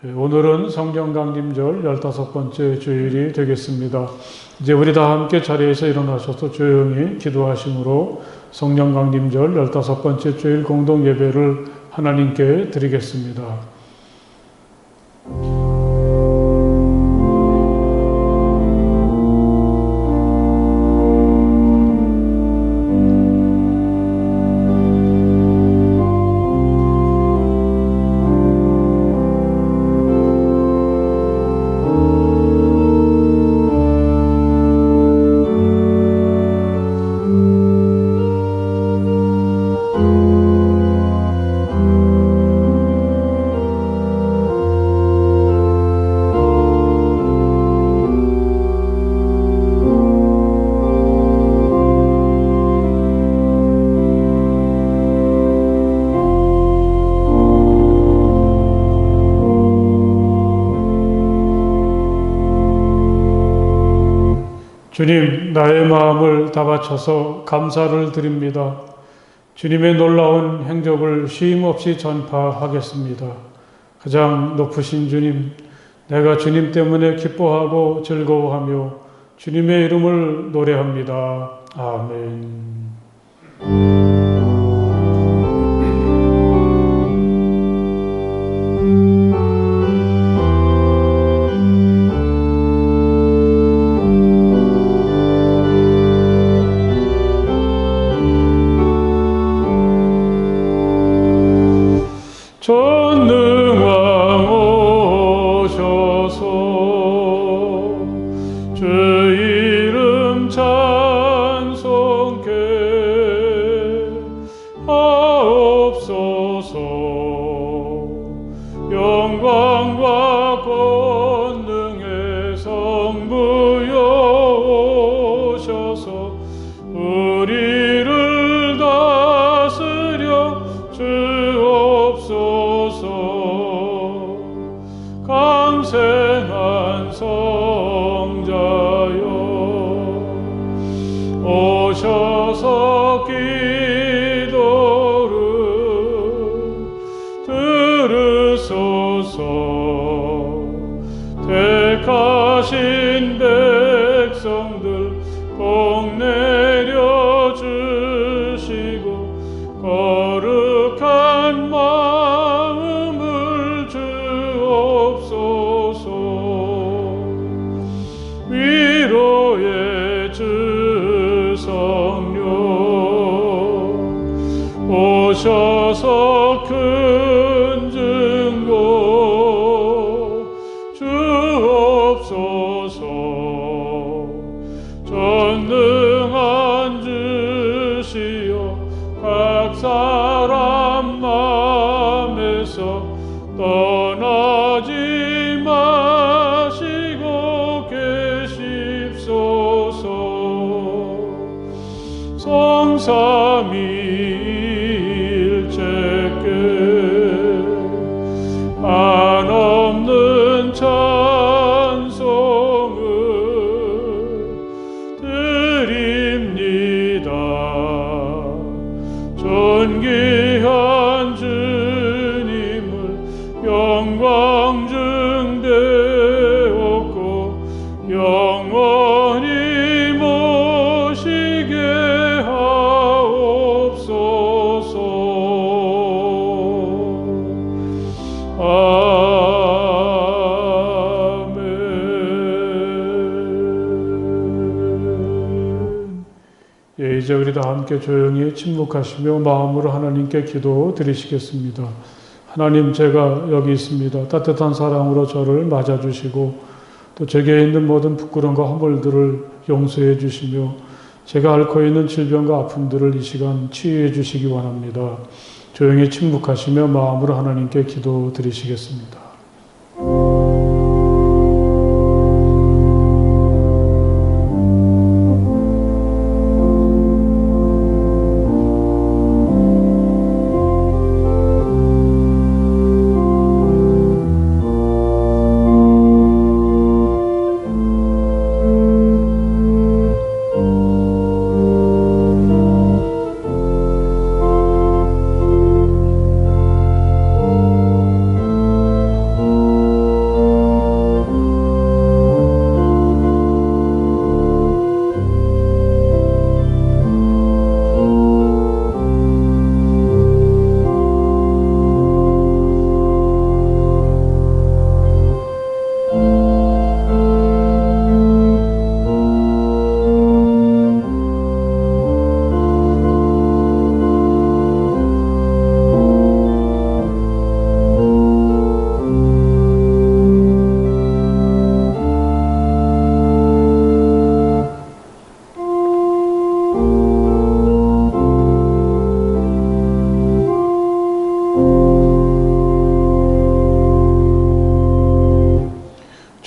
오늘은 성령 강림절 15번째 주일이 되겠습니다. 이제 우리 다 함께 자리에서 일어나셔서 조용히 기도하심으로 성령 강림절 15번째 주일 공동 예배를 하나님께 드리겠습니다. 주님, 나의 마음을 다 바쳐서 감사를 드립니다. 주님의 놀라운 행적을 쉼없이 전파하겠습니다. 가장 높으신 주님, 내가 주님 때문에 기뻐하고 즐거워하며 주님의 이름을 노래합니다. 아멘. 전능왕 오셔서 주 이름 찬송케 하옵소서. 영광과 권능의 성부여 오셔서 우리를 다스려 주옵소서. 강생한 성자여 오셔서 기도를 들으소서. 택하신 백성들 복 내려주시고 거룩한 마음을 주옵소서. 위로의 주 성령 오셔서 큰 증거 주옵소서. 전능한 주시여 각 사람 마음에서 떠나지 마시고 계십소서. 성삼위일체께 한없는 찬송을 드립니다. 존귀한 주님을 영광 중대하고 영원히 모시게 하옵소서. 아멘. 예, 이제 우리 다 함께 조용히 침묵하시며 마음으로 하나님께 기도 드리시겠습니다. 하나님, 제가 여기 있습니다. 따뜻한 사랑으로 저를 맞아주시고 또 제게 있는 모든 부끄러움과 허물들을 용서해 주시며 제가 앓고 있는 질병과 아픔들을 이 시간 치유해 주시기 원합니다. 조용히 침묵하시며 마음으로 하나님께 기도 드리시겠습니다.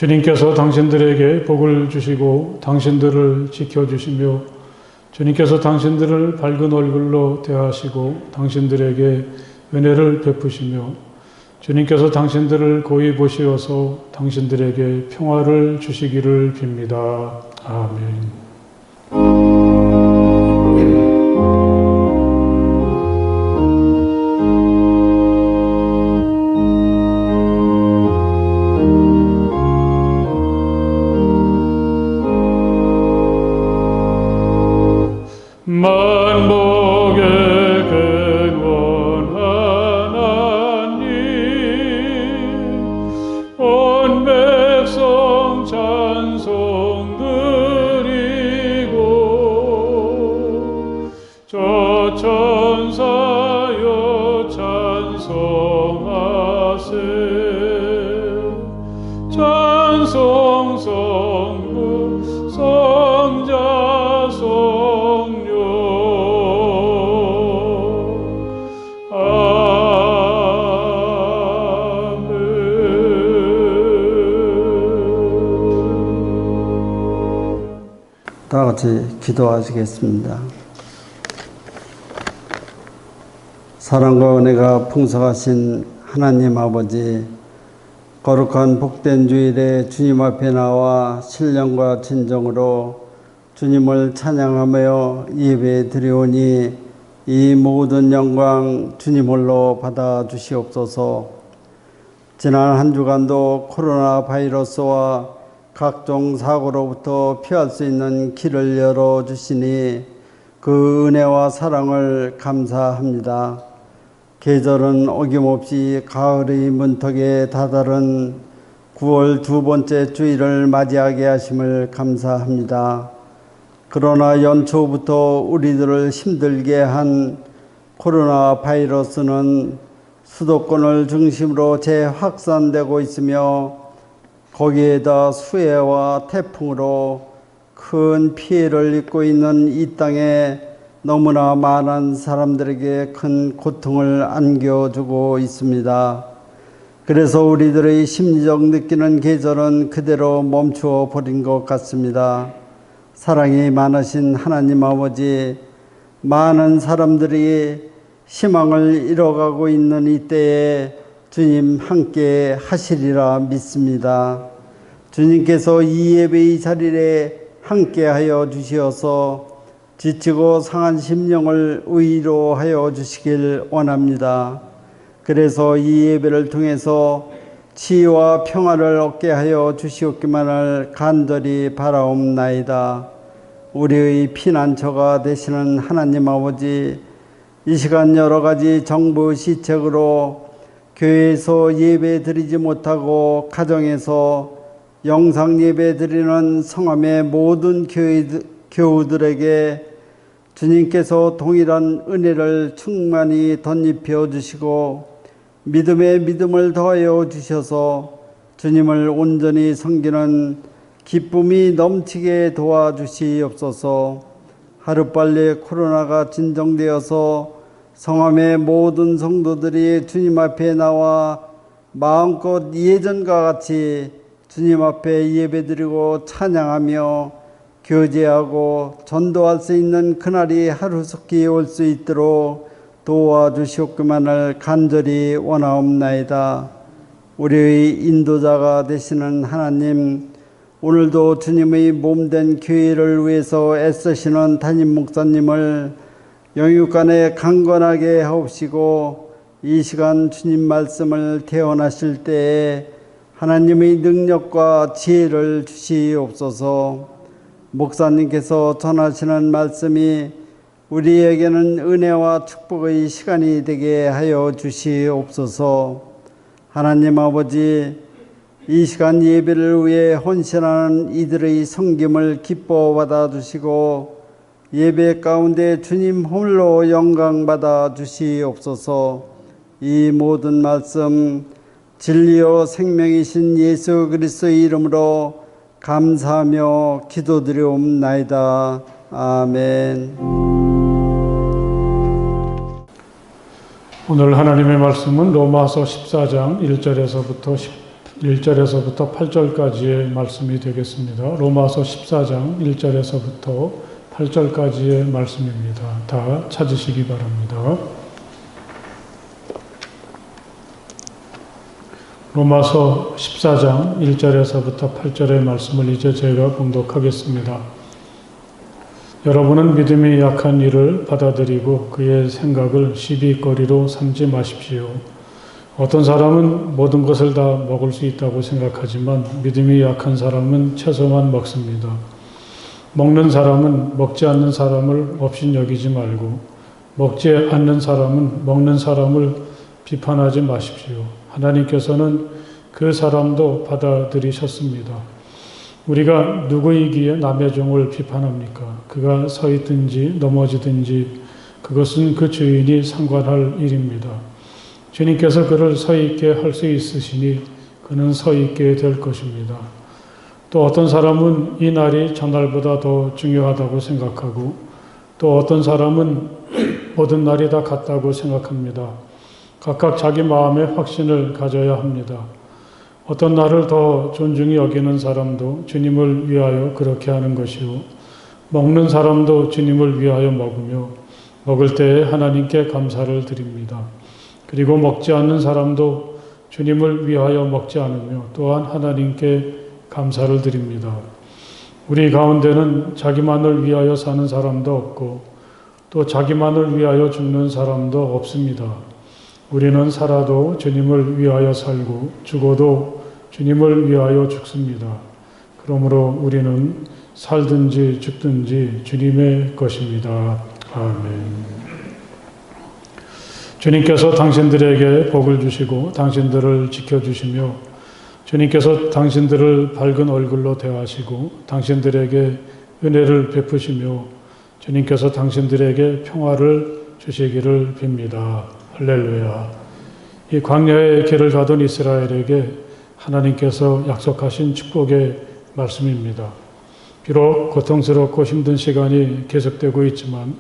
주님께서 당신들에게 복을 주시고 당신들을 지켜주시며 주님께서 당신들을 밝은 얼굴로 대하시고 당신들에게 은혜를 베푸시며 주님께서 당신들을 고이 보시어서 당신들에게 평화를 주시기를 빕니다. 아멘. 만복의 근원 하나님 온 백성 찬송 드리고 저 천사여 찬송하세 찬송 성부 성자 성령 다 같이 기도하시겠습니다. 사랑과 은혜가 풍성하신 하나님 아버지, 거룩한 복된 주일에 주님 앞에 나와 신령과 진정으로 주님을 찬양하며 예배 드리오니 이 모든 영광 주님 홀로 받아 주시옵소서. 지난 한 주간도 코로나 바이러스와 각종 사고로부터 피할 수 있는 길을 열어주시니 그 은혜와 사랑을 감사합니다. 계절은 어김없이 가을의 문턱에 다다른 9월 두 번째 주일을 맞이하게 하심을 감사합니다. 그러나 연초부터 우리들을 힘들게 한 코로나 바이러스는 수도권을 중심으로 재확산되고 있으며 거기에다 수해와 태풍으로 큰 피해를 입고 있는 이 땅에 너무나 많은 사람들에게 큰 고통을 안겨주고 있습니다. 그래서 우리들의 심리적 느끼는 계절은 그대로 멈추어 버린 것 같습니다. 사랑이 많으신 하나님 아버지, 많은 사람들이 희망을 잃어가고 있는 이때에 주님 함께 하시리라 믿습니다. 주님께서 이 예배의 자리에 함께 하여 주시어서 지치고 상한 심령을 위로하여 주시길 원합니다. 그래서 이 예배를 통해서 치유와 평화를 얻게 하여 주시옵기만을 간절히 바라옵나이다. 우리의 피난처가 되시는 하나님 아버지, 이 시간 여러 가지 정부 시책으로 교회에서 예배 드리지 못하고 가정에서 영상 예배 드리는 성함의 모든 교우들에게 주님께서 동일한 은혜를 충만히 덧입혀 주시고 믿음에 믿음을 더하여 주셔서 주님을 온전히 섬기는 기쁨이 넘치게 도와주시옵소서. 하루빨리 코로나가 진정되어서 성함의 모든 성도들이 주님 앞에 나와 마음껏 예전과 같이 주님 앞에 예배드리고 찬양하며 교제하고 전도할 수 있는 그날이 하루속히 올 수 있도록 도와주시옵기만을 간절히 원하옵나이다. 우리의 인도자가 되시는 하나님, 오늘도 주님의 몸된 교회를 위해서 애쓰시는 담임 목사님을 영육간에 강건하게 하옵시고 이 시간 주님 말씀을 대언하실 때에 하나님의 능력과 지혜를 주시옵소서. 목사님께서 전하시는 말씀이 우리에게는 은혜와 축복의 시간이 되게 하여 주시옵소서. 하나님 아버지, 이 시간 예배를 위해 헌신하는 이들의 섬김을 기뻐 받아주시고 예배 가운데 주님 홀로 영광 받아 주시옵소서. 이 모든 말씀 진리요 생명이신 예수 그리스도의 이름으로 감사하며 기도드리옵나이다. 아멘. 오늘 하나님의 말씀은 로마서 14장 1절에서부터 1절에서부터 8절까지의 말씀이 되겠습니다. 로마서 14장 1절에서부터 8절까지의 말씀입니다. 다 찾으시기 바랍니다. 로마서 14장 1절에서부터 8절의 말씀을 이제 제가 봉독하겠습니다. 여러분은 믿음이 약한 이를 받아들이고 그의 생각을 시비거리로 삼지 마십시오. 어떤 사람은 모든 것을 다 먹을 수 있다고 생각하지만 믿음이 약한 사람은 채소만 먹습니다. 먹는 사람은 먹지 않는 사람을 업신여기지 말고 먹지 않는 사람은 먹는 사람을 비판하지 마십시오. 하나님께서는 그 사람도 받아들이셨습니다. 우리가 누구이기에 남의 종을 비판합니까? 그가 서 있든지 넘어지든지 그것은 그 주인이 상관할 일입니다. 주님께서 그를 서 있게 할 수 있으시니 그는 서 있게 될 것입니다. 또 어떤 사람은 이 날이 전날보다 더 중요하다고 생각하고 또 어떤 사람은 모든 날이 다 같다고 생각합니다. 각각 자기 마음의 확신을 가져야 합니다. 어떤 날을 더 존중히 여기는 사람도 주님을 위하여 그렇게 하는 것이요. 먹는 사람도 주님을 위하여 먹으며 먹을 때에 하나님께 감사를 드립니다. 그리고 먹지 않는 사람도 주님을 위하여 먹지 않으며 또한 하나님께 감사를 드립니다. 우리 가운데는 자기만을 위하여 사는 사람도 없고 또 자기만을 위하여 죽는 사람도 없습니다. 우리는 살아도 주님을 위하여 살고 죽어도 주님을 위하여 죽습니다. 그러므로 우리는 살든지 죽든지 주님의 것입니다. 아멘. 주님께서 당신들에게 복을 주시고 당신들을 지켜주시며 주님께서 당신들을 밝은 얼굴로 대하시고 당신들에게 은혜를 베푸시며 주님께서 당신들에게 평화를 주시기를 빕니다. 할렐루야. 이 광야의 길을 가던 이스라엘에게 하나님께서 약속하신 축복의 말씀입니다. 비록 고통스럽고 힘든 시간이 계속되고 있지만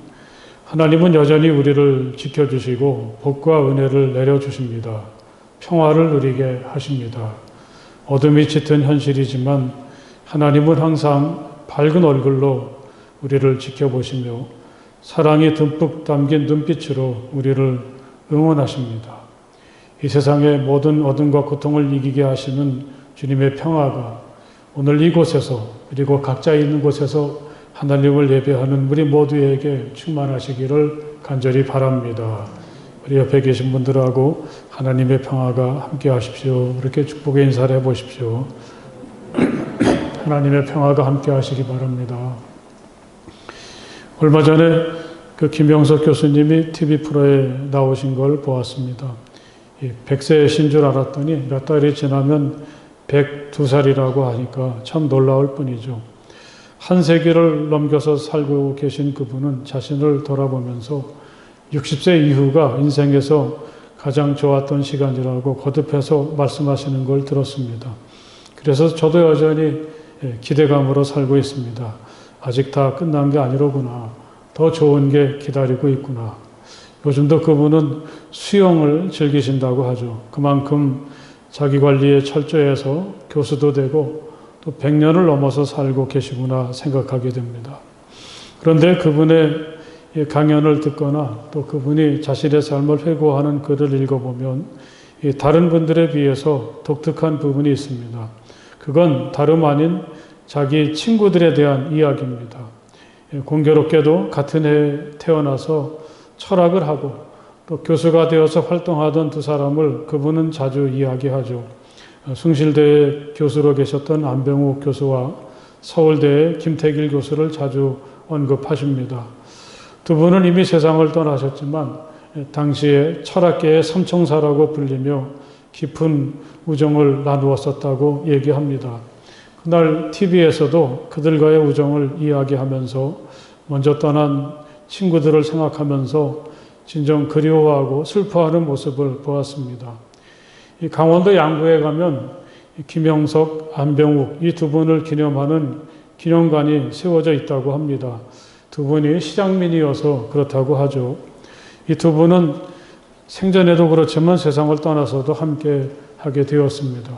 하나님은 여전히 우리를 지켜주시고 복과 은혜를 내려주십니다. 평화를 누리게 하십니다. 어둠이 짙은 현실이지만 하나님은 항상 밝은 얼굴로 우리를 지켜보시며 사랑이 듬뿍 담긴 눈빛으로 우리를 응원하십니다. 이 세상의 모든 어둠과 고통을 이기게 하시는 주님의 평화가 오늘 이곳에서 그리고 각자 있는 곳에서 하나님을 예배하는 우리 모두에게 충만하시기를 간절히 바랍니다. 우리 옆에 계신 분들하고 하나님의 평화가 함께 하십시오. 이렇게 축복의 인사를 해보십시오. 하나님의 평화가 함께 하시기 바랍니다. 얼마 전에 그 김영석 교수님이 TV 프로에 나오신 걸 보았습니다. 100세신 줄 알았더니 몇 달이 지나면 102살이라고 하니까 참 놀라울 뿐이죠. 한 세기를 넘겨서 살고 계신 그분은 자신을 돌아보면서 60세 이후가 인생에서 가장 좋았던 시간이라고 거듭해서 말씀하시는 걸 들었습니다. 그래서 저도 여전히 기대감으로 살고 있습니다. 아직 다 끝난 게 아니로구나. 더 좋은 게 기다리고 있구나. 요즘도 그분은 수영을 즐기신다고 하죠. 그만큼 자기 관리에 철저해서 교수도 되고 또 100년을 넘어서 살고 계시구나 생각하게 됩니다. 그런데 그분의 강연을 듣거나 또 그분이 자신의 삶을 회고하는 글을 읽어보면 다른 분들에 비해서 독특한 부분이 있습니다. 그건 다름 아닌 자기 친구들에 대한 이야기입니다. 공교롭게도 같은 해에 태어나서 철학을 하고 또 교수가 되어서 활동하던 두 사람을 그분은 자주 이야기하죠. 숭실대에 교수로 계셨던 안병욱 교수와 서울대의 김태길 교수를 자주 언급하십니다. 두 분은 이미 세상을 떠나셨지만 당시에 철학계의 삼총사라고 불리며 깊은 우정을 나누었었다고 얘기합니다. 그날 TV에서도 그들과의 우정을 이야기하면서 먼저 떠난 친구들을 생각하면서 진정 그리워하고 슬퍼하는 모습을 보았습니다. 이 강원도 양구에 가면 김영석, 안병욱 이 두 분을 기념하는 기념관이 세워져 있다고 합니다. 두 분이 실향민이어서 그렇다고 하죠. 이 두 분은 생전에도 그렇지만 세상을 떠나서도 함께 하게 되었습니다.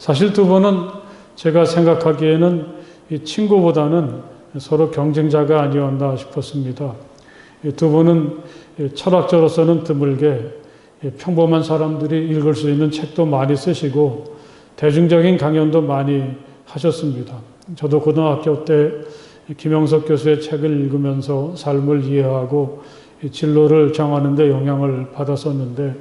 사실 두 분은 제가 생각하기에는 이 친구보다는 서로 경쟁자가 아니었나 싶었습니다. 이 두 분은 철학자로서는 드물게 평범한 사람들이 읽을 수 있는 책도 많이 쓰시고 대중적인 강연도 많이 하셨습니다. 저도 고등학교 때 김영석 교수의 책을 읽으면서 삶을 이해하고 진로를 정하는 데 영향을 받았었는데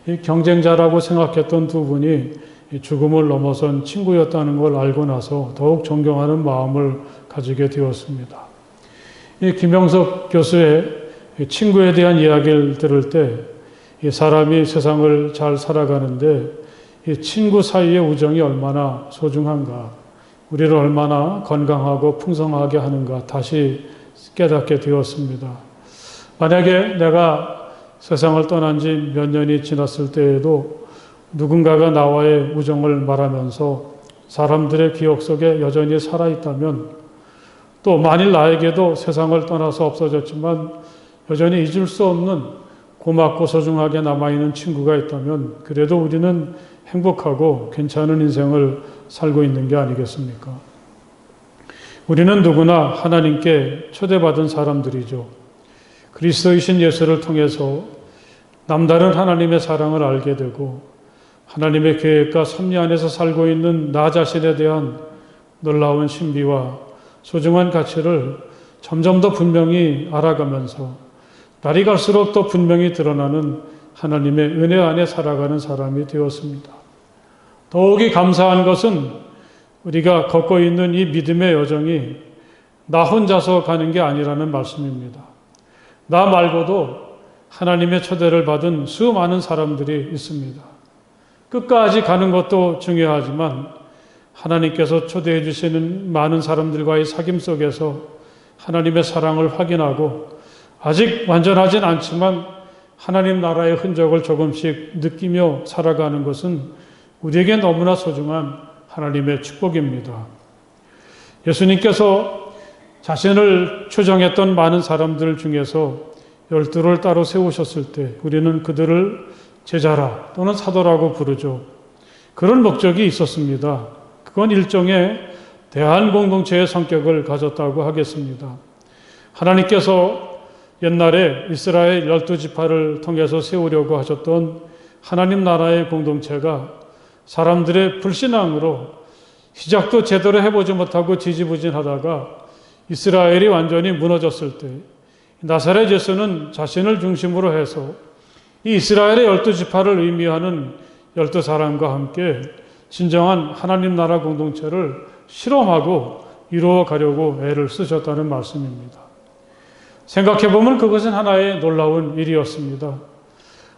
이 경쟁자라고 생각했던 두 분이 죽음을 넘어선 친구였다는 걸 알고 나서 더욱 존경하는 마음을 가지게 되었습니다. 이 김영석 교수의 친구에 대한 이야기를 들을 때 이 사람이 세상을 잘 살아가는데 이 친구 사이의 우정이 얼마나 소중한가, 우리를 얼마나 건강하고 풍성하게 하는가 다시 깨닫게 되었습니다. 만약에 내가 세상을 떠난 지 몇 년이 지났을 때에도 누군가가 나와의 우정을 말하면서 사람들의 기억 속에 여전히 살아있다면, 또 만일 나에게도 세상을 떠나서 없어졌지만 여전히 잊을 수 없는 고맙고 소중하게 남아있는 친구가 있다면 그래도 우리는 행복하고 괜찮은 인생을 살고 있는 게 아니겠습니까? 우리는 누구나 하나님께 초대받은 사람들이죠. 그리스도이신 예수를 통해서 남다른 하나님의 사랑을 알게 되고 하나님의 계획과 섭리 안에서 살고 있는 나 자신에 대한 놀라운 신비와 소중한 가치를 점점 더 분명히 알아가면서 날이 갈수록 더 분명히 드러나는 하나님의 은혜 안에 살아가는 사람이 되었습니다. 더욱이 감사한 것은 우리가 걷고 있는 이 믿음의 여정이 나 혼자서 가는 게 아니라는 말씀입니다. 나 말고도 하나님의 초대를 받은 수많은 사람들이 있습니다. 끝까지 가는 것도 중요하지만 하나님께서 초대해 주시는 많은 사람들과의 사귐 속에서 하나님의 사랑을 확인하고 아직 완전하진 않지만 하나님 나라의 흔적을 조금씩 느끼며 살아가는 것은 우리에게 너무나 소중한 하나님의 축복입니다. 예수님께서 자신을 추정했던 많은 사람들 중에서 12를 따로 세우셨을 때 우리는 그들을 제자라 또는 사도라고 부르죠. 그런 목적이 있었습니다. 그건 일종의 대한공동체의 성격을 가졌다고 하겠습니다. 하나님께서 옛날에 이스라엘 12지파를 통해서 세우려고 하셨던 하나님 나라의 공동체가 사람들의 불신앙으로 시작도 제대로 해보지 못하고 지지부진하다가 이스라엘이 완전히 무너졌을 때 나사렛 예수는 자신을 중심으로 해서 이 이스라엘의 12지파를 의미하는 12사람과 함께 진정한 하나님 나라 공동체를 실험하고 이루어 가려고 애를 쓰셨다는 말씀입니다. 생각해보면 그것은 하나의 놀라운 일이었습니다.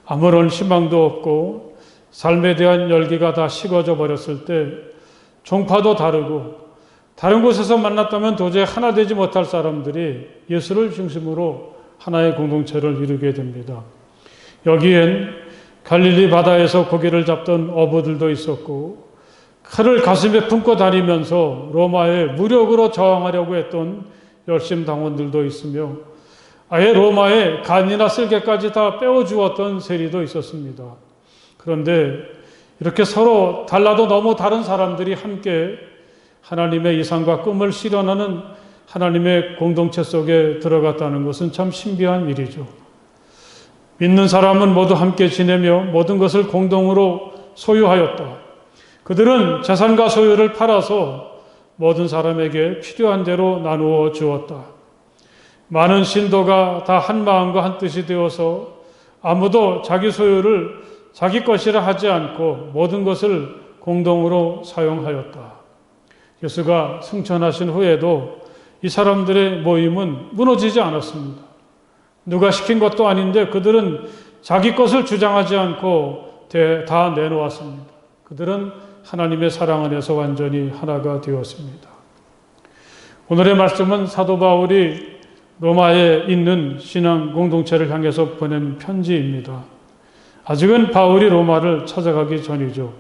아무런 희망도 없고 삶에 대한 열기가 다 식어져 버렸을 때 종파도 다르고 다른 곳에서 만났다면 도저히 하나 되지 못할 사람들이 예수를 중심으로 하나의 공동체를 이루게 됩니다. 여기엔 갈릴리 바다에서 고기를 잡던 어부들도 있었고 칼을 가슴에 품고 다니면서 로마에 무력으로 저항하려고 했던 열심당원들도 있으며 아예 로마의 간이나 쓸개까지 다 빼어주었던 세리도 있었습니다. 그런데 이렇게 서로 달라도 너무 다른 사람들이 함께 하나님의 이상과 꿈을 실현하는 하나님의 공동체 속에 들어갔다는 것은 참 신비한 일이죠. 믿는 사람은 모두 함께 지내며 모든 것을 공동으로 소유하였다. 그들은 재산과 소유를 팔아서 모든 사람에게 필요한 대로 나누어 주었다. 많은 신도가 다 한 마음과 한 뜻이 되어서 아무도 자기 소유를 자기 것이라 하지 않고 모든 것을 공동으로 사용하였다. 예수가 승천하신 후에도 이 사람들의 모임은 무너지지 않았습니다. 누가 시킨 것도 아닌데 그들은 자기 것을 주장하지 않고 다 내놓았습니다. 그들은 하나님의 사랑 안에서 완전히 하나가 되었습니다. 오늘의 말씀은 사도 바울이 로마에 있는 신앙 공동체를 향해서 보낸 편지입니다. 아직은 바울이 로마를 찾아가기 전이죠.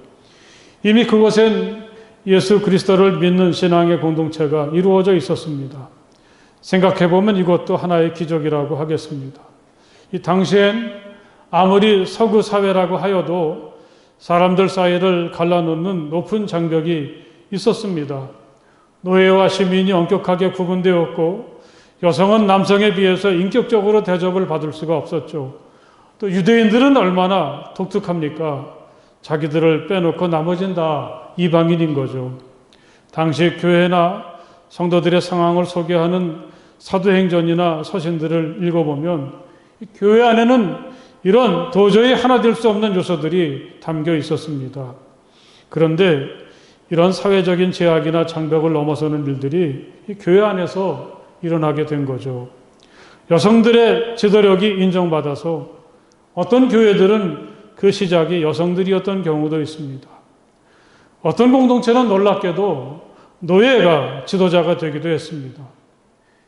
이미 그곳엔 예수 그리스도를 믿는 신앙의 공동체가 이루어져 있었습니다. 생각해보면 이것도 하나의 기적이라고 하겠습니다. 이 당시엔 아무리 서구 사회라고 하여도 사람들 사이를 갈라놓는 높은 장벽이 있었습니다. 노예와 시민이 엄격하게 구분되었고 여성은 남성에 비해서 인격적으로 대접을 받을 수가 없었죠. 또 유대인들은 얼마나 독특합니까? 자기들을 빼놓고 나머지는 다 이방인인 거죠. 당시 교회나 성도들의 상황을 소개하는 사도행전이나 서신들을 읽어보면 교회 안에는 이런 도저히 하나 될 수 없는 요소들이 담겨 있었습니다. 그런데 이런 사회적인 제약이나 장벽을 넘어서는 일들이 교회 안에서 일어나게 된 거죠. 여성들의 지도력이 인정받아서 어떤 교회들은 그 시작이 여성들이었던 경우도 있습니다. 어떤 공동체는 놀랍게도 노예가 지도자가 되기도 했습니다.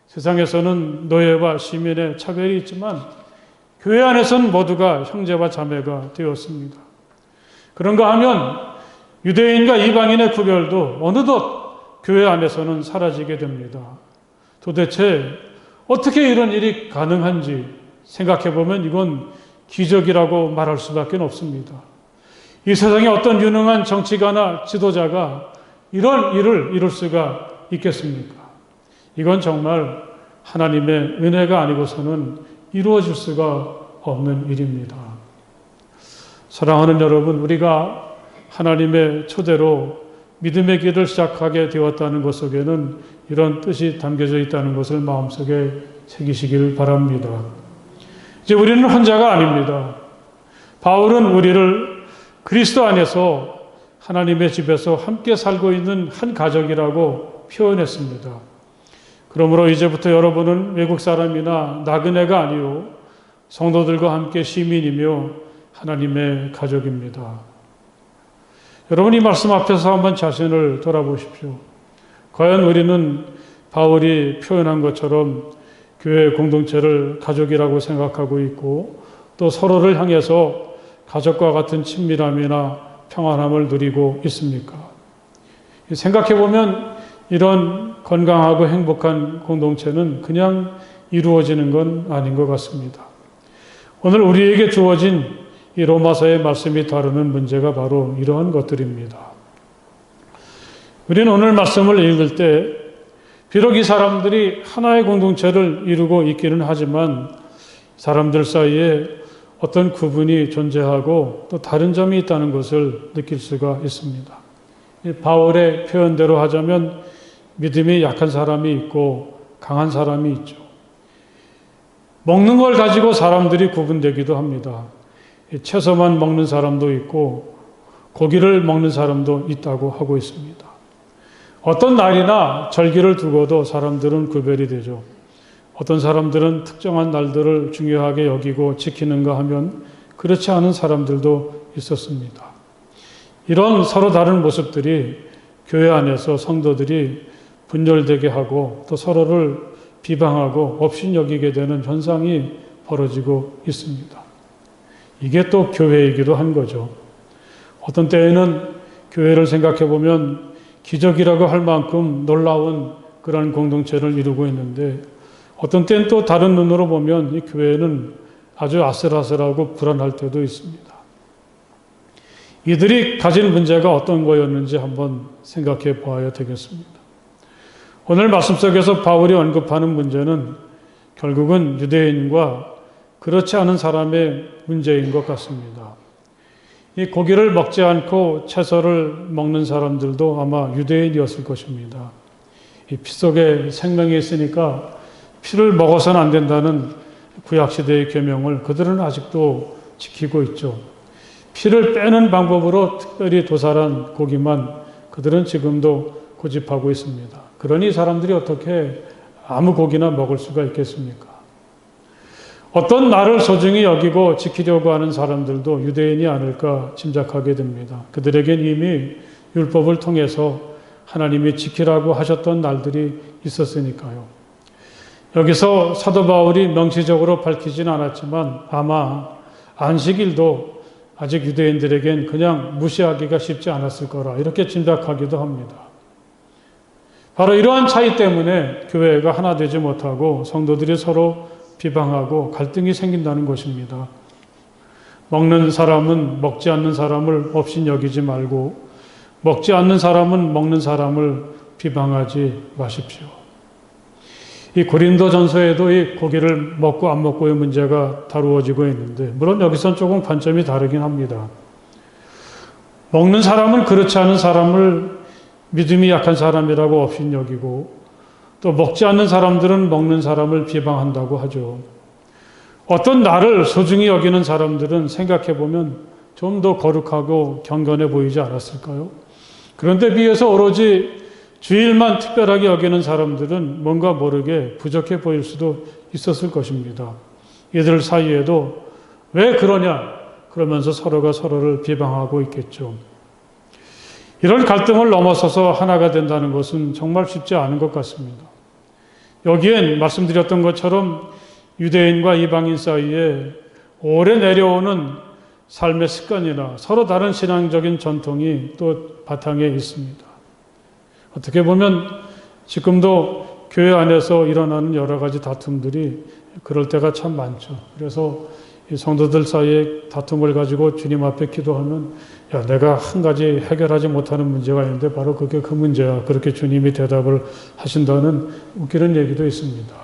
세상에서는 노예와 시민의 차별이 있지만 교회 안에서는 모두가 형제와 자매가 되었습니다. 그런가 하면 유대인과 이방인의 구별도 어느덧 교회 안에서는 사라지게 됩니다. 도대체 어떻게 이런 일이 가능한지 생각해 보면 이건 기적이라고 말할 수밖에 없습니다. 이 세상에 어떤 유능한 정치가나 지도자가 이런 일을 이룰 수가 있겠습니까? 이건 정말 하나님의 은혜가 아니고서는 이루어질 수가 없는 일입니다. 사랑하는 여러분, 우리가 하나님의 초대로 믿음의 길을 시작하게 되었다는 것 속에는 이런 뜻이 담겨져 있다는 것을 마음속에 새기시기를 바랍니다. 이제 우리는 혼자가 아닙니다. 바울은 우리를 그리스도 안에서 하나님의 집에서 함께 살고 있는 한 가족이라고 표현했습니다. 그러므로 이제부터 여러분은 외국 사람이나 나그네가 아니요 성도들과 함께 시민이며 하나님의 가족입니다. 여러분, 이 말씀 앞에서 한번 자신을 돌아보십시오. 과연 우리는 바울이 표현한 것처럼 교회 공동체를 가족이라고 생각하고 있고 또 서로를 향해서 가족과 같은 친밀함이나 평안함을 누리고 있습니까? 생각해보면 이런 건강하고 행복한 공동체는 그냥 이루어지는 건 아닌 것 같습니다. 오늘 우리에게 주어진 이 로마서의 말씀이 다루는 문제가 바로 이러한 것들입니다. 우리는 오늘 말씀을 읽을 때 비록 이 사람들이 하나의 공동체를 이루고 있기는 하지만 사람들 사이에 어떤 구분이 존재하고 또 다른 점이 있다는 것을 느낄 수가 있습니다. 바울의 표현대로 하자면 믿음이 약한 사람이 있고 강한 사람이 있죠. 먹는 걸 가지고 사람들이 구분되기도 합니다. 채소만 먹는 사람도 있고 고기를 먹는 사람도 있다고 하고 있습니다. 어떤 날이나 절기를 두고도 사람들은 구별이 되죠. 어떤 사람들은 특정한 날들을 중요하게 여기고 지키는가 하면 그렇지 않은 사람들도 있었습니다. 이런 서로 다른 모습들이 교회 안에서 성도들이 분열되게 하고 또 서로를 비방하고 업신여기게 되는 현상이 벌어지고 있습니다. 이게 또 교회이기도 한 거죠. 어떤 때에는 교회를 생각해 보면 기적이라고 할 만큼 놀라운 그런 공동체를 이루고 있는데 어떤 때는 또 다른 눈으로 보면 이 교회는 아주 아슬아슬하고 불안할 때도 있습니다. 이들이 가진 문제가 어떤 거였는지 한번 생각해 보아야 되겠습니다. 오늘 말씀 속에서 바울이 언급하는 문제는 결국은 유대인과 그렇지 않은 사람의 문제인 것 같습니다. 이 고기를 먹지 않고 채소를 먹는 사람들도 아마 유대인이었을 것입니다. 이 피 속에 생명이 있으니까 피를 먹어서는 안 된다는 구약시대의 계명을 그들은 아직도 지키고 있죠. 피를 빼는 방법으로 특별히 도살한 고기만 그들은 지금도 고집하고 있습니다. 그러니 사람들이 어떻게 아무 고기나 먹을 수가 있겠습니까? 어떤 날을 소중히 여기고 지키려고 하는 사람들도 유대인이 아닐까 짐작하게 됩니다. 그들에겐 이미 율법을 통해서 하나님이 지키라고 하셨던 날들이 있었으니까요. 여기서 사도 바울이 명시적으로 밝히진 않았지만 아마 안식일도 아직 유대인들에겐 그냥 무시하기가 쉽지 않았을 거라 이렇게 짐작하기도 합니다. 바로 이러한 차이 때문에 교회가 하나 되지 못하고 성도들이 서로 비방하고 갈등이 생긴다는 것입니다. 먹는 사람은 먹지 않는 사람을 업신여기지 말고 먹지 않는 사람은 먹는 사람을 비방하지 마십시오. 이 고린도전서에도 이 고기를 먹고 안 먹고의 문제가 다루어지고 있는데 물론 여기선 조금 관점이 다르긴 합니다. 먹는 사람은 그렇지 않은 사람을 믿음이 약한 사람이라고 업신여기고 또 먹지 않는 사람들은 먹는 사람을 비방한다고 하죠. 어떤 나를 소중히 여기는 사람들은 생각해보면 좀 더 거룩하고 경건해 보이지 않았을까요? 그런데 비해서 오로지 주일만 특별하게 여기는 사람들은 뭔가 모르게 부족해 보일 수도 있었을 것입니다. 이들 사이에도 왜 그러냐 그러면서 서로가 서로를 비방하고 있겠죠. 이런 갈등을 넘어서서 하나가 된다는 것은 정말 쉽지 않은 것 같습니다. 여기엔 말씀드렸던 것처럼 유대인과 이방인 사이에 오래 내려오는 삶의 습관이나 서로 다른 신앙적인 전통이 또 바탕에 있습니다. 어떻게 보면 지금도 교회 안에서 일어나는 여러 가지 다툼들이 그럴 때가 참 많죠. 그래서 이 성도들 사이에 다툼을 가지고 주님 앞에 기도하면 야, 내가 한 가지 해결하지 못하는 문제가 있는데 바로 그게 그 문제야. 그렇게 주님이 대답을 하신다는 웃기는 얘기도 있습니다.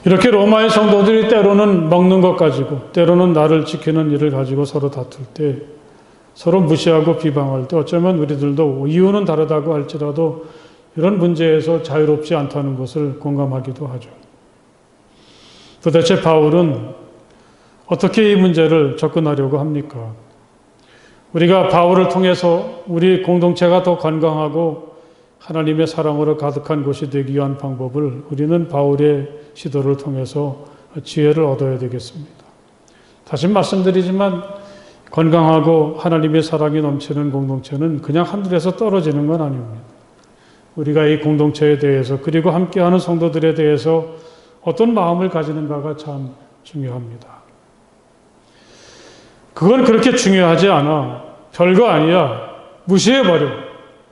이렇게 로마의 성도들이 때로는 먹는 것 가지고 때로는 나를 지키는 일을 가지고 서로 다툴 때 서로 무시하고 비방할 때 어쩌면 우리들도 이유는 다르다고 할지라도 이런 문제에서 자유롭지 않다는 것을 공감하기도 하죠. 도대체 바울은 어떻게 이 문제를 접근하려고 합니까? 우리가 바울을 통해서 우리 공동체가 더 건강하고 하나님의 사랑으로 가득한 곳이 되기 위한 방법을 우리는 바울의 시도를 통해서 지혜를 얻어야 되겠습니다. 다시 말씀드리지만 건강하고 하나님의 사랑이 넘치는 공동체는 그냥 하늘에서 떨어지는 건 아닙니다. 우리가 이 공동체에 대해서 그리고 함께하는 성도들에 대해서 어떤 마음을 가지는가가 참 중요합니다. 그건 그렇게 중요하지 않아. 별거 아니야. 무시해버려.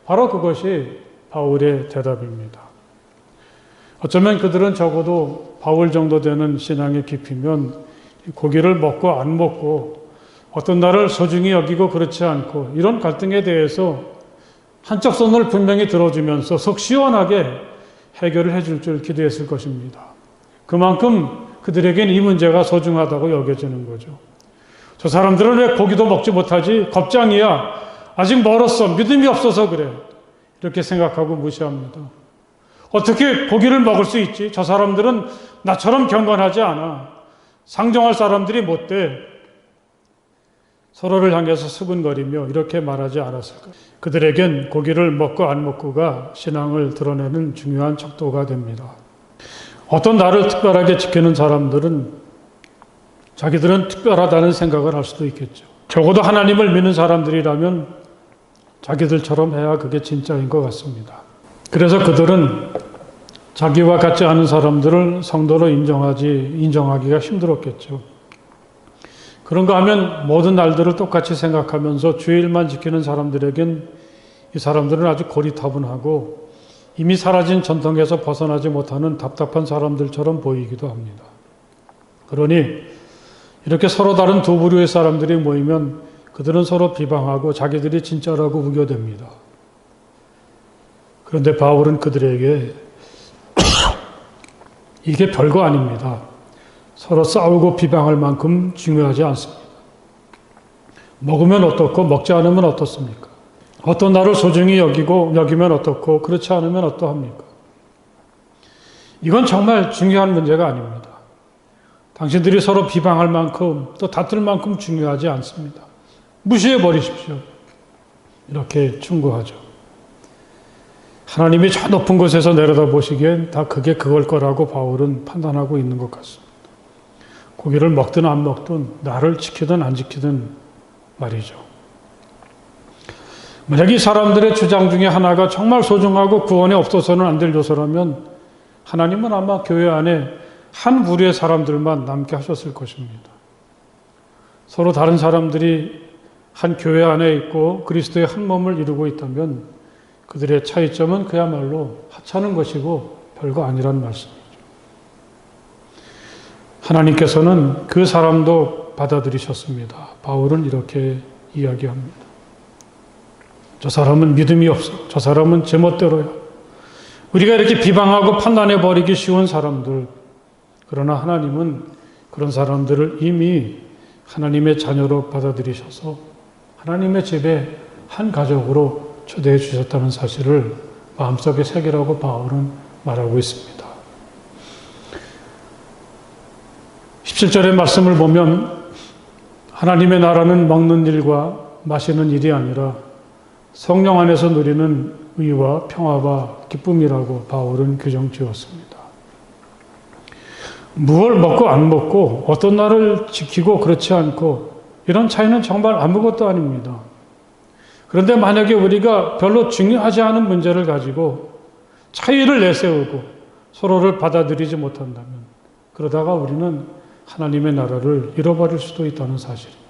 바로 그것이 바울의 대답입니다. 어쩌면 그들은 적어도 바울 정도 되는 신앙의 깊이면 고기를 먹고 안 먹고 어떤 나를 소중히 여기고 그렇지 않고 이런 갈등에 대해서 한쪽 손을 분명히 들어주면서 속 시원하게 해결을 해줄 줄 기대했을 것입니다. 그만큼 그들에겐 이 문제가 소중하다고 여겨지는 거죠. 저 사람들은 왜 고기도 먹지 못하지? 겁장이야. 아직 멀었어. 믿음이 없어서 그래. 이렇게 생각하고 무시합니다. 어떻게 고기를 먹을 수 있지? 저 사람들은 나처럼 경건하지 않아. 상정할 사람들이 못 돼. 서로를 향해서 수근거리며 이렇게 말하지 않았을까? 그들에겐 고기를 먹고 안 먹고가 신앙을 드러내는 중요한 척도가 됩니다. 어떤 나를 특별하게 지키는 사람들은 자기들은 특별하다는 생각을 할 수도 있겠죠. 적어도 하나님을 믿는 사람들이라면 자기들처럼 해야 그게 진짜인 것 같습니다. 그래서 그들은 자기와 같지 않은 사람들을 성도로 인정하기가 힘들었겠죠. 그런가 하면 모든 날들을 똑같이 생각하면서 주일만 지키는 사람들에겐 이 사람들은 아주 고리타분하고 이미 사라진 전통에서 벗어나지 못하는 답답한 사람들처럼 보이기도 합니다. 그러니 이렇게 서로 다른 두 부류의 사람들이 모이면 그들은 서로 비방하고 자기들이 진짜라고 우겨댑니다. 그런데 바울은 그들에게 이게 별거 아닙니다. 서로 싸우고 비방할 만큼 중요하지 않습니다. 먹으면 어떻고 먹지 않으면 어떻습니까? 어떤 나를 소중히 여기면 어떻고 그렇지 않으면 어떠합니까? 이건 정말 중요한 문제가 아닙니다. 당신들이 서로 비방할 만큼 또 다툴 만큼 중요하지 않습니다. 무시해버리십시오. 이렇게 충고하죠. 하나님이 저 높은 곳에서 내려다보시기엔 다 그게 그걸 거라고 바울은 판단하고 있는 것 같습니다. 고기를 먹든 안 먹든 나를 지키든 안 지키든 말이죠. 만약 이 사람들의 주장 중에 하나가 정말 소중하고 구원에 없어서는 안 될 요소라면 하나님은 아마 교회 안에 한 부류의 사람들만 남게 하셨을 것입니다. 서로 다른 사람들이 한 교회 안에 있고 그리스도의 한 몸을 이루고 있다면 그들의 차이점은 그야말로 하찮은 것이고 별거 아니란 말씀이죠. 하나님께서는 그 사람도 받아들이셨습니다. 바울은 이렇게 이야기합니다. 저 사람은 믿음이 없어. 저 사람은 제멋대로야. 우리가 이렇게 비방하고 판단해버리기 쉬운 사람들. 그러나 하나님은 그런 사람들을 이미 하나님의 자녀로 받아들이셔서 하나님의 집에 한 가족으로 초대해 주셨다는 사실을 마음속에 새기라고 바울은 말하고 있습니다. 17절의 말씀을 보면 하나님의 나라는 먹는 일과 마시는 일이 아니라 성령 안에서 누리는 의와 평화와 기쁨이라고 바울은 규정 지었습니다. 무엇을 먹고 안 먹고 어떤 날을 지키고 그렇지 않고 이런 차이는 정말 아무것도 아닙니다. 그런데 만약에 우리가 별로 중요하지 않은 문제를 가지고 차이를 내세우고 서로를 받아들이지 못한다면 그러다가 우리는 하나님의 나라를 잃어버릴 수도 있다는 사실입니다.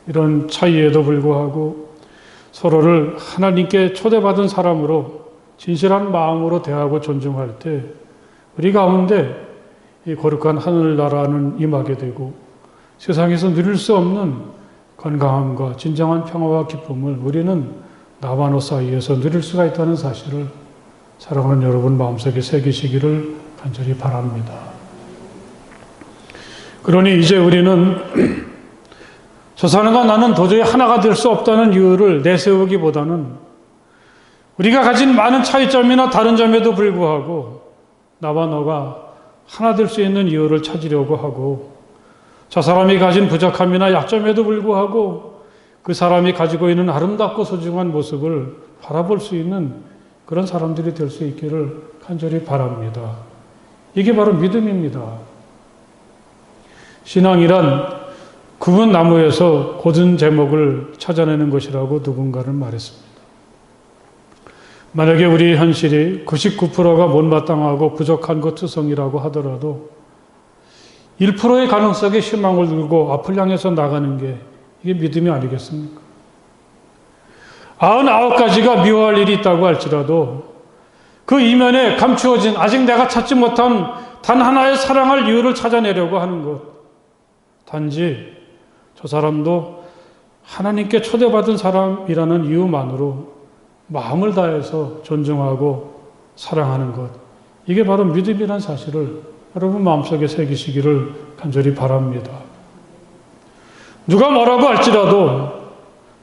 이런 차이에도 불구하고 서로를 하나님께 초대받은 사람으로 진실한 마음으로 대하고 존중할 때 우리 가운데 이 거룩한 하늘나라는 임하게 되고 세상에서 누릴 수 없는 건강함과 진정한 평화와 기쁨을 우리는 나와 너 사이에서 누릴 수가 있다는 사실을 사랑하는 여러분 마음속에 새기시기를 간절히 바랍니다. 그러니 이제 우리는 저 사람과 나는 도저히 하나가 될 수 없다는 이유를 내세우기보다는 우리가 가진 많은 차이점이나 다른 점에도 불구하고 나와 너가 하나 될 수 있는 이유를 찾으려고 하고 저 사람이 가진 부족함이나 약점에도 불구하고 그 사람이 가지고 있는 아름답고 소중한 모습을 바라볼 수 있는 그런 사람들이 될 수 있기를 간절히 바랍니다. 이게 바로 믿음입니다. 신앙이란 굽은 나무에서 고든 제목을 찾아내는 것이라고 누군가는 말했습니다. 만약에 우리 현실이 99%가 못마땅하고 부족한 것 투성이라고 하더라도 1%의 가능성에 희망을 두고 앞을 향해서 나가는 게 이게 믿음이 아니겠습니까? 99가지가 미워할 일이 있다고 할지라도 그 이면에 감추어진 아직 내가 찾지 못한 단 하나의 사랑할 이유를 찾아내려고 하는 것. 단지 저 사람도 하나님께 초대받은 사람이라는 이유만으로 마음을 다해서 존중하고 사랑하는 것. 이게 바로 믿음이라는 사실을 여러분 마음속에 새기시기를 간절히 바랍니다. 누가 뭐라고 할지라도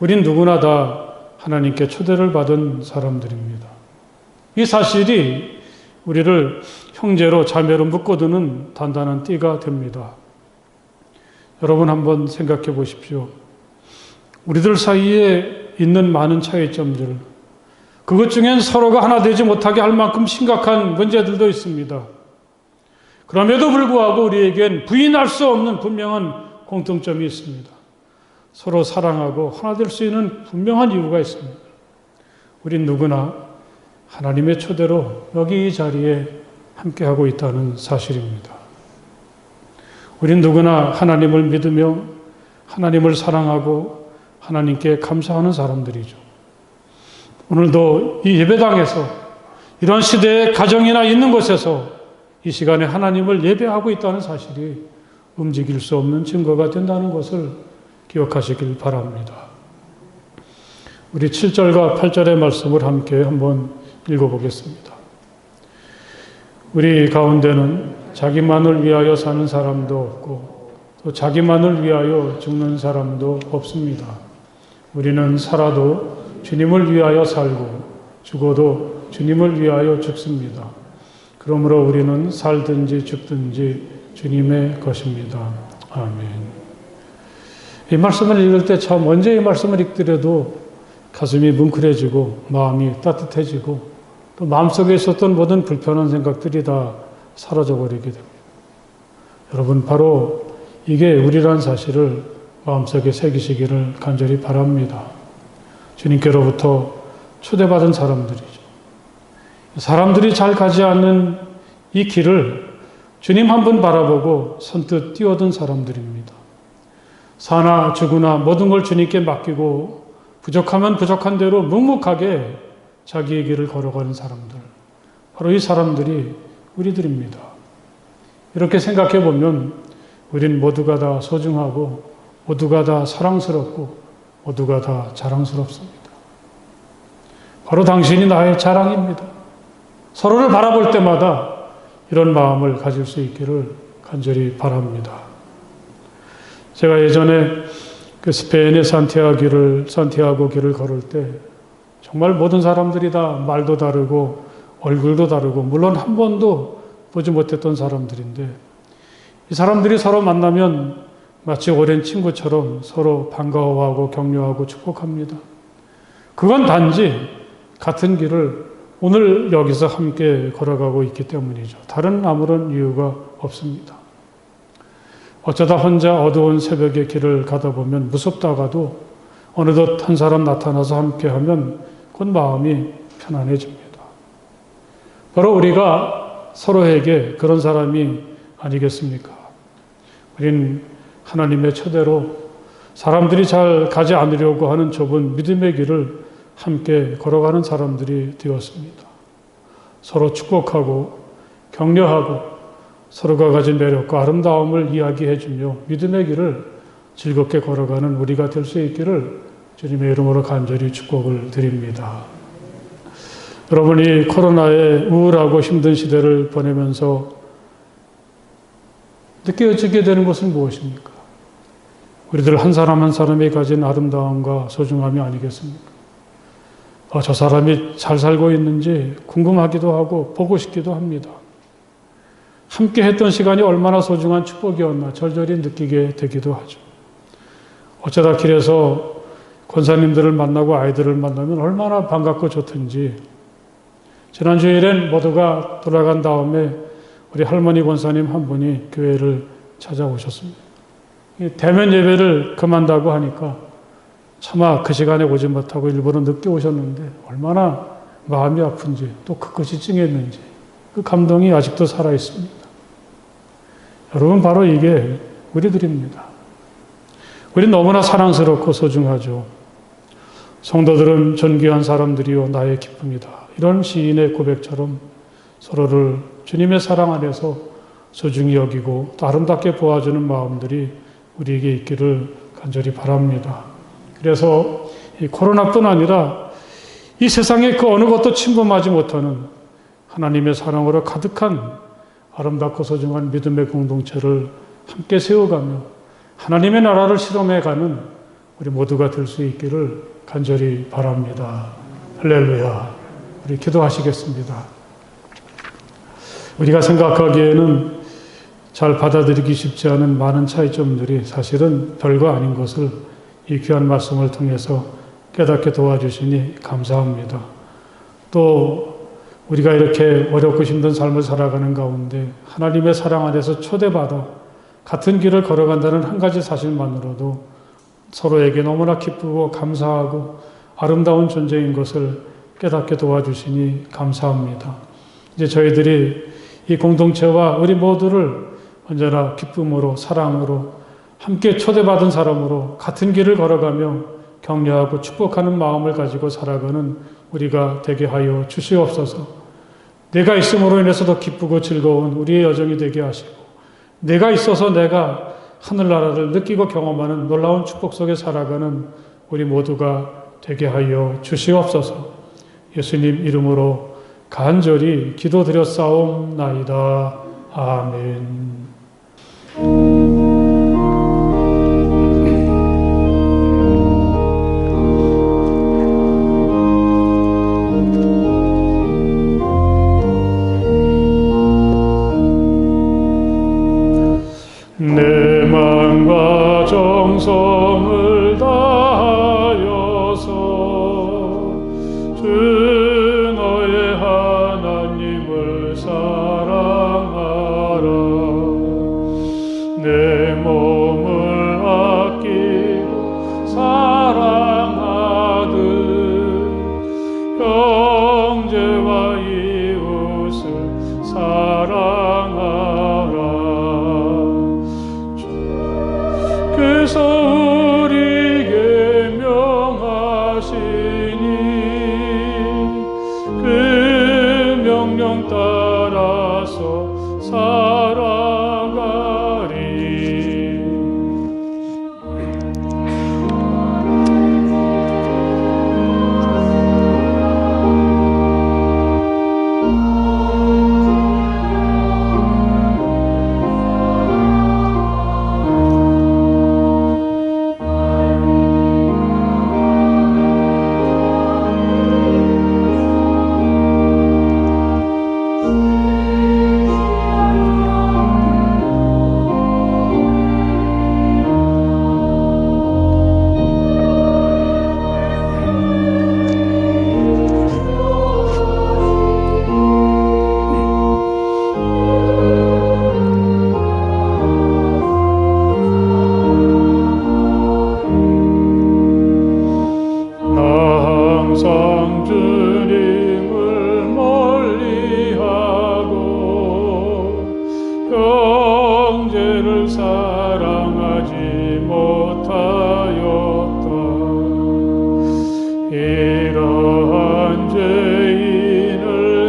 우린 누구나 다 하나님께 초대를 받은 사람들입니다. 이 사실이 우리를 형제로 자매로 묶어두는 단단한 띠가 됩니다. 여러분 한번 생각해 보십시오. 우리들 사이에 있는 많은 차이점들, 그것 중엔 서로가 하나 되지 못하게 할 만큼 심각한 문제들도 있습니다. 그럼에도 불구하고 우리에겐 부인할 수 없는 분명한 공통점이 있습니다. 서로 사랑하고 하나 될 수 있는 분명한 이유가 있습니다. 우린 누구나 하나님의 초대로 여기 이 자리에 함께하고 있다는 사실입니다. 우린 누구나 하나님을 믿으며 하나님을 사랑하고 하나님께 감사하는 사람들이죠. 오늘도 이 예배당에서 이런 시대의 가정이나 있는 곳에서 이 시간에 하나님을 예배하고 있다는 사실이 움직일 수 없는 증거가 된다는 것을 기억하시길 바랍니다. 우리 7절과 8절의 말씀을 함께 한번 읽어보겠습니다. 우리 가운데는 자기만을 위하여 사는 사람도 없고 또 자기만을 위하여 죽는 사람도 없습니다. 우리는 살아도 주님을 위하여 살고 죽어도 주님을 위하여 죽습니다. 그러므로 우리는 살든지 죽든지 주님의 것입니다. 아멘. 이 말씀을 읽을 때 참 언제 이 말씀을 읽더라도 가슴이 뭉클해지고 마음이 따뜻해지고 또 마음속에 있었던 모든 불편한 생각들이 다 사라져버리게 됩니다. 여러분 바로 이게 우리란 사실을 마음속에 새기시기를 간절히 바랍니다. 주님께로부터 초대받은 사람들이죠. 사람들이 잘 가지 않는 이 길을 주님 한 분 바라보고 선뜻 뛰어든 사람들입니다. 사나 죽으나 모든 걸 주님께 맡기고 부족하면 부족한 대로 묵묵하게 자기의 길을 걸어가는 사람들. 바로 이 사람들이 우리들입니다. 이렇게 생각해 보면 우린 모두가 다 소중하고 모두가 다 사랑스럽고 모두가 다 자랑스럽습니다. 바로 당신이 나의 자랑입니다. 서로를 바라볼 때마다 이런 마음을 가질 수 있기를 간절히 바랍니다. 제가 예전에 그 스페인의 산티아고 길을 걸을 때 정말 모든 사람들이 다 말도 다르고 얼굴도 다르고 물론 한 번도 보지 못했던 사람들인데 이 사람들이 서로 만나면 마치 오랜 친구처럼 서로 반가워하고 격려하고 축복합니다. 그건 단지 같은 길을 오늘 여기서 함께 걸어가고 있기 때문이죠. 다른 아무런 이유가 없습니다. 어쩌다 혼자 어두운 새벽에 길을 가다 보면 무섭다가도 어느덧 한 사람 나타나서 함께하면 곧 마음이 편안해집니다. 바로 우리가 서로에게 그런 사람이 아니겠습니까? 우린 하나님의 초대로 사람들이 잘 가지 않으려고 하는 좁은 믿음의 길을 함께 걸어가는 사람들이 되었습니다. 서로 축복하고 격려하고 서로가 가진 매력과 아름다움을 이야기해주며 믿음의 길을 즐겁게 걸어가는 우리가 될 수 있기를 주님의 이름으로 간절히 축복을 드립니다. 여러분이 코로나의 우울하고 힘든 시대를 보내면서 느껴지게 되는 것은 무엇입니까? 우리들 한 사람 한 사람이 가진 아름다움과 소중함이 아니겠습니까? 저 사람이 잘 살고 있는지 궁금하기도 하고 보고 싶기도 합니다. 함께 했던 시간이 얼마나 소중한 축복이었나 절절히 느끼게 되기도 하죠. 어쩌다 길에서 권사님들을 만나고 아이들을 만나면 얼마나 반갑고 좋든지 지난 주일엔 모두가 돌아간 다음에 우리 할머니 권사님 한 분이 교회를 찾아오셨습니다. 대면 예배를 그만다고 하니까 차마 그 시간에 오지 못하고 일부러 늦게 오셨는데 얼마나 마음이 아픈지 또 그것이 찡했는지 그 감동이 아직도 살아있습니다. 여러분 바로 이게 우리들입니다. 우린 너무나 사랑스럽고 소중하죠. 성도들은 존귀한 사람들이요 나의 기쁨이다. 이런 시인의 고백처럼 서로를 주님의 사랑 안에서 소중히 여기고 또 아름답게 보아주는 마음들이 우리에게 있기를 간절히 바랍니다. 그래서 이 코로나뿐 아니라 이 세상에 그 어느 것도 침범하지 못하는 하나님의 사랑으로 가득한 아름답고 소중한 믿음의 공동체를 함께 세워가며 하나님의 나라를 실험해가는 우리 모두가 될 수 있기를 간절히 바랍니다. 할렐루야. 우리 기도하시겠습니다. 우리가 생각하기에는 잘 받아들이기 쉽지 않은 많은 차이점들이 사실은 별거 아닌 것을 이 귀한 말씀을 통해서 깨닫게 도와주시니 감사합니다. 또 우리가 이렇게 어렵고 힘든 삶을 살아가는 가운데 하나님의 사랑 안에서 초대받아 같은 길을 걸어간다는 한 가지 사실만으로도 서로에게 너무나 기쁘고 감사하고 아름다운 존재인 것을 깨닫게 도와주시니 감사합니다. 이제 저희들이 이 공동체와 우리 모두를 언제나 기쁨으로 사랑으로 함께 초대받은 사람으로 같은 길을 걸어가며 격려하고 축복하는 마음을 가지고 살아가는 우리가 되게 하여 주시옵소서. 내가 있음으로 인해서 더 기쁘고 즐거운 우리의 여정이 되게 하시고 내가 있어서 내가 하늘나라를 느끼고 경험하는 놀라운 축복 속에 살아가는 우리 모두가 되게 하여 주시옵소서. 예수님 이름으로 간절히 기도드렸사옵나이다. 아멘. 내 마음과 정성을 다하여서 주 너의 하나님을 사랑하라. 내 몸을 아끼고 사랑하듯 형제와 이웃을 사랑하라. 그래서 우리에게 명하시니 그 명령 따라서 살아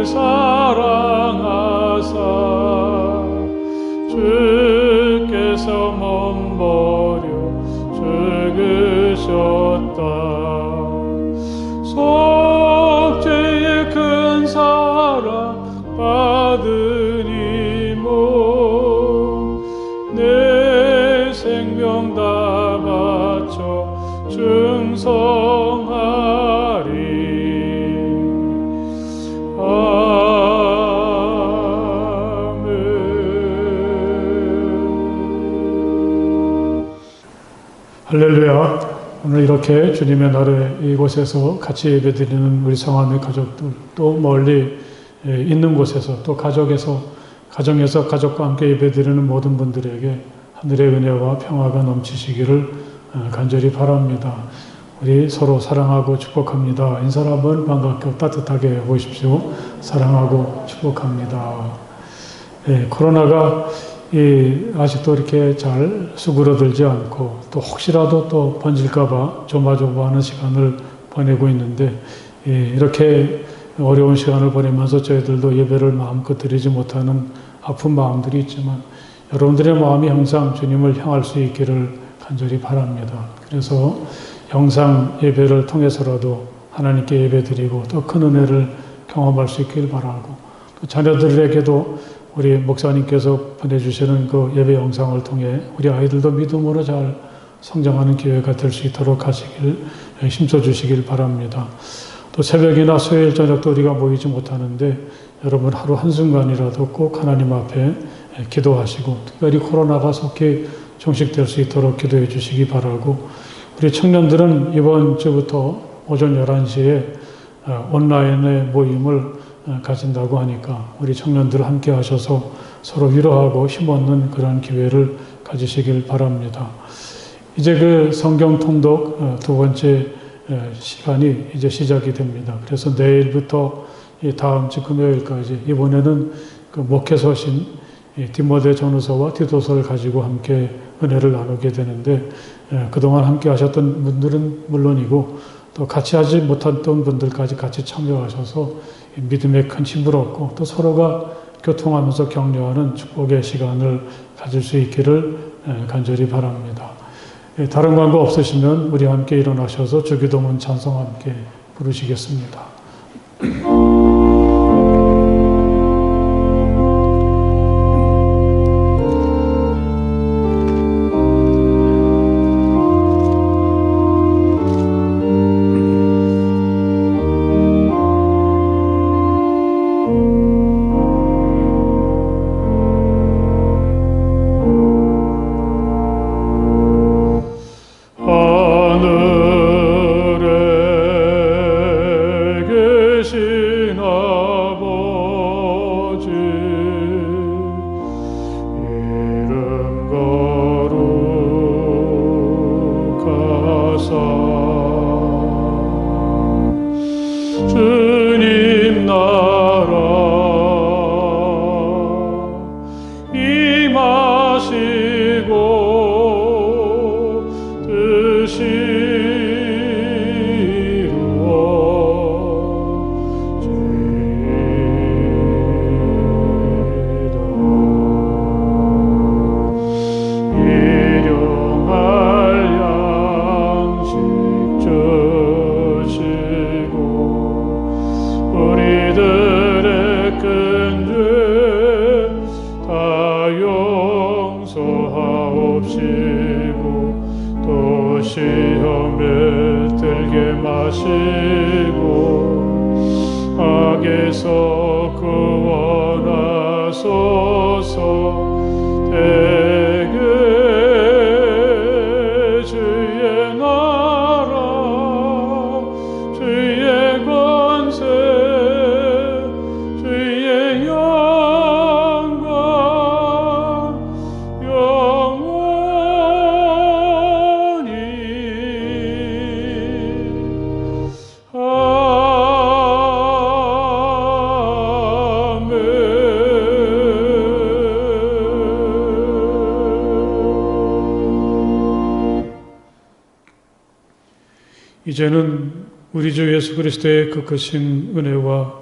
사랑하사 주께서 몸버려 죽으셨다. 속죄의 큰 사랑 받으니 내 생명 다 바쳐 충성하리. 할렐루야. 오늘 이렇게 주님의 날에 이곳에서 같이 예배드리는 우리 성함의 가족들, 또 멀리 있는 곳에서, 또 가정에서 가족과 함께 예배드리는 모든 분들에게 하늘의 은혜와 평화가 넘치시기를 간절히 바랍니다. 우리 서로 사랑하고 축복합니다. 인사를 한번 반갑게 따뜻하게 해보십시오. 사랑하고 축복합니다. 코로나가 아직도 이렇게 잘 수그러들지 않고, 또 혹시라도 또 번질까봐 조마조마하는 시간을 보내고 있는데, 이렇게 어려운 시간을 보내면서 저희들도 예배를 마음껏 드리지 못하는 아픈 마음들이 있지만, 여러분들의 마음이 항상 주님을 향할 수 있기를 간절히 바랍니다. 그래서 영상 예배를 통해서라도 하나님께 예배 드리고 또 큰 은혜를 경험할 수 있길 바라고, 또 자녀들에게도 우리 목사님께서 보내주시는 그 예배 영상을 통해 우리 아이들도 믿음으로 잘 성장하는 기회가 될 수 있도록 하시길, 힘써주시길 바랍니다. 또 새벽이나 수요일 저녁도 우리가 모이지 못하는데 여러분 하루 한순간이라도 꼭 하나님 앞에 기도하시고, 특별히 코로나가 속히 종식될 수 있도록 기도해 주시기 바라고, 우리 청년들은 이번 주부터 오전 11시에 온라인의 모임을 가진다고 하니까 우리 청년들 함께 하셔서 서로 위로하고 힘없는 그런 기회를 가지시길 바랍니다. 이제 그 성경 통독 두 번째 시간이 이제 시작이 됩니다. 그래서 내일부터 다음 주 금요일까지 이번에는 그 목회서신 디모데 전후서와 디도서를 가지고 함께 은혜를 나누게 되는데, 그동안 함께 하셨던 분들은 물론이고 또 같이 하지 못했던 분들까지 같이 참여하셔서 믿음에 큰 힘을 얻고 또 서로가 교통하면서 격려하는 축복의 시간을 가질 수 있기를 간절히 바랍니다. 다른 광고 없으시면 우리 함께 일어나셔서 주기도문 찬송 함께 부르시겠습니다. 주님 나라 임하시고 뜻이 시험에 들게 마시고 악에서 구원하소서. 대개 주의 나라 주의 권세 주의 영광 이제는 우리 주 예수 그리스도의 그 크신 은혜와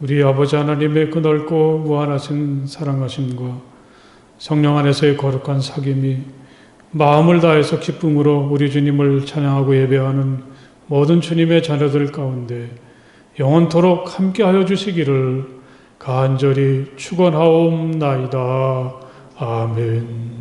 우리 아버지 하나님의 그 넓고 무한하신 사랑하심과 성령 안에서의 거룩한 사귐이 마음을 다해서 기쁨으로 우리 주님을 찬양하고 예배하는 모든 주님의 자녀들 가운데 영원토록 함께하여 주시기를 간절히 축원하옵나이다. 아멘.